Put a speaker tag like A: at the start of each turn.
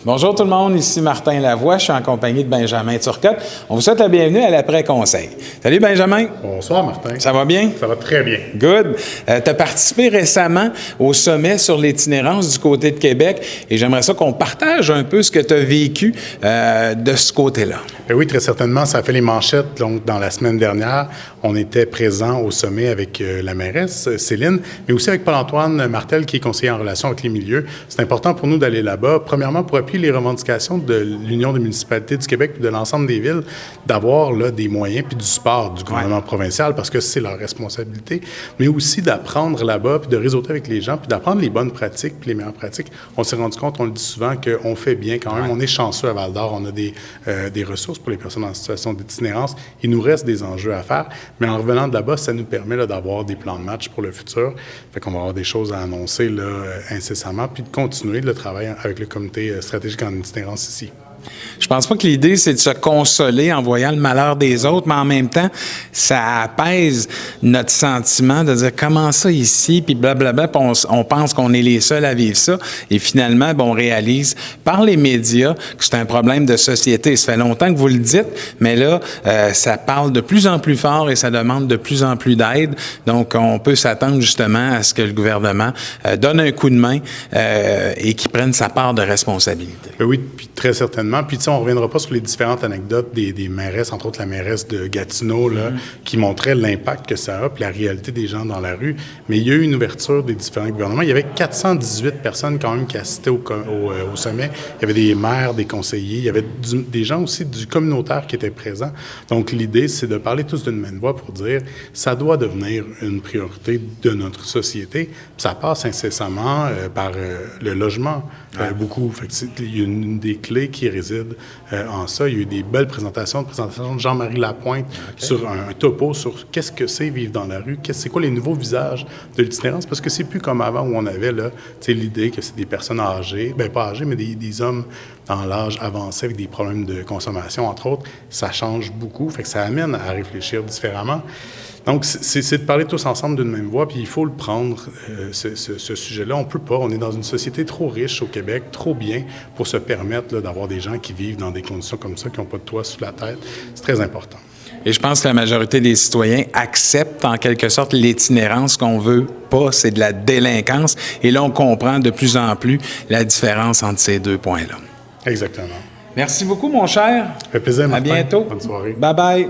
A: Bonjour tout le monde, ici Martin Lavoie, je suis en compagnie de Benjamin Turcotte. On vous souhaite la bienvenue à l'après-conseil. Salut Benjamin.
B: Bonsoir Martin.
A: Ça va bien?
B: Ça va très bien.
A: Good. Tu as participé récemment au sommet sur l'itinérance du côté de Québec et j'aimerais ça qu'on partage un peu ce que tu as vécu de ce côté-là.
B: Ben oui, très certainement. Ça a fait les manchettes donc, dans la semaine dernière. On était présent au sommet avec la mairesse Céline, mais aussi avec Paul-Antoine Martel, qui est conseiller en relation avec les milieux. C'est important pour nous d'aller là-bas. Premièrement, pour appuyer les revendications de l'Union des municipalités du Québec et de l'ensemble des villes, d'avoir là, des moyens puis du support du gouvernement provincial, parce que c'est leur responsabilité, mais aussi d'apprendre là-bas, puis de réseauter avec les gens, puis d'apprendre les bonnes pratiques puis les meilleures pratiques. On s'est rendu compte, on le dit souvent, qu'on fait bien quand même. On est chanceux à Val-d'Or. On a des ressources pour les personnes en situation d'itinérance. Il nous reste des enjeux à faire, mais en revenant de là-bas, ça nous permet là, d'avoir des plans de match pour le futur. Fait qu'on va avoir des choses à annoncer là, incessamment, puis de continuer le travail avec le comité stratégique en itinérance ici.
A: Je pense pas que l'idée, c'est de se consoler en voyant le malheur des autres, mais en même temps, ça apaise notre sentiment de dire comment ça ici, puis blablabla, puis on pense qu'on est les seuls à vivre ça, et finalement, on réalise par les médias que c'est un problème de société. Ça fait longtemps que vous le dites, mais là, ça parle de plus en plus fort et ça demande de plus en plus d'aide. Donc, on peut s'attendre justement à ce que le gouvernement donne un coup de main et qu'il prenne sa part de responsabilité.
B: Oui, puis très certainement. Puis, tu sais, on ne reviendra pas sur les différentes anecdotes des mairesses, entre autres la mairesse de Gatineau, là, qui montrait l'impact que ça a, puis la réalité des gens dans la rue. Mais il y a eu une ouverture des différents gouvernements. Il y avait 418 personnes quand même qui assistaient au sommet. Il y avait des maires, des conseillers, il y avait des gens aussi du communautaire qui étaient présents. Donc, l'idée, c'est de parler tous d'une même voix pour dire ça doit devenir une priorité de notre société. Puis ça passe incessamment par le logement, beaucoup. Fait que il y a une des clés qui réside en ça. Il y a eu des belles présentations de Jean-Marie Lapointe sur un topo sur qu'est-ce que c'est vivre dans la rue, c'est quoi les nouveaux visages de l'itinérance, parce que c'est plus comme avant où on avait là, l'idée que c'est des personnes âgées, pas âgées, mais des hommes dans l'âge avancé avec des problèmes de consommation, entre autres. Ça change beaucoup, fait que ça amène à réfléchir différemment. Donc, c'est de parler tous ensemble d'une même voix, puis il faut le prendre, ce sujet-là. On peut pas. On est dans une société trop riche au Québec, trop bien, pour se permettre là, d'avoir des gens qui vivent dans des conditions comme ça, qui n'ont pas de toit sous la tête. C'est très important.
A: Et je pense que la majorité des citoyens acceptent en quelque sorte l'itinérance. qu'on veut pas, c'est de la délinquance. Et là, on comprend de plus en plus la différence entre ces deux points-là.
B: Exactement.
A: Merci beaucoup, mon cher.
B: Ça fait plaisir, Martin.
A: À bientôt.
B: Bonne soirée.
A: Bye-bye.